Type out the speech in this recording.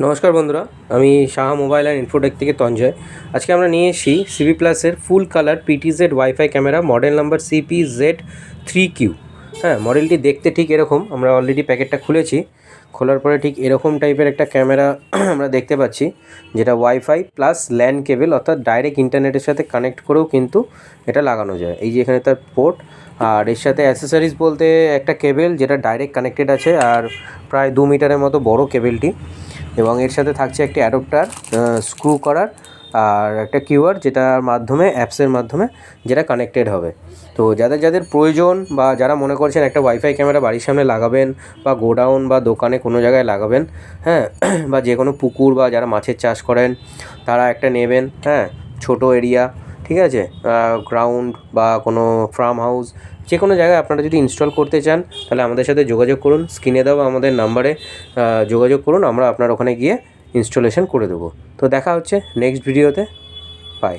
নমস্কার বন্ধুরা, আমি সাহা মোবাইল অ্যান্ড ইনফোটেক থেকে তঞ্জয়। আজকে আমরা নিয়ে এসেছি সিবি প্লাসের full colour PTZ wifi camera, model number CPZ3Q। হ্যাঁ, মডেলটি দেখতে ঠিক এরকম। আমরা অলরেডি প্যাকেটটা খুলেছি। খোলার পরে ঠিক এরকম টাইপের একটা ক্যামেরা আমরা দেখতে পাচ্ছি, যেটা ওয়াইফাই প্লাস ল্যান কেবল অর্থাৎ ডাইরেক্ট ইন্টারনেটের সাথে কানেক্ট করেও কিন্তু এটা লাগানো যায়। এই যে এখানে তার পোর্ট, আর এর সাথে অ্যাসেসরিজ বলতে একটা কেবল যেটা ডাইরেক্ট কানেক্টেড আছে, আর প্রায় 2 মিটারের মতো বড় কেবলটি, এবং এর সাথে থাকছে একটি অ্যাডাপ্টার স্ক্রু করার, আর একটা কিউআর যেটার মাধ্যমে অ্যাপসের মাধ্যমে যেটা কানেক্টেড হবে। তো যাদের যাদের প্রয়োজন বা যারা মনে করছেন একটা ওয়াইফাই ক্যামেরা বাড়ির সামনে লাগাবেন বা গোডাউন বা দোকানে কোনো জায়গায় লাগাবেন, হ্যাঁ, বা যে কোনো পুকুর বা যারা মাছের চাষ করেন তারা একটা নেবেন, হ্যাঁ, ছোট এরিয়া, ঠিক আছে, গ্রাউন্ড বা কোনো ফার্ম হাউস, যে কোনো জায়গায় আপনারা যদি ইনস্টল করতে চান তাহলে আমাদের সাথে যোগাযোগ করুন। স্ক্রিনে দেওয়া আমাদের নাম্বারে যোগাযোগ করুন, আমরা আপনার ওখানে গিয়ে ইনস্টলেশন করে দেবো। তো দেখা হচ্ছে নেক্সট ভিডিওতে। বাই।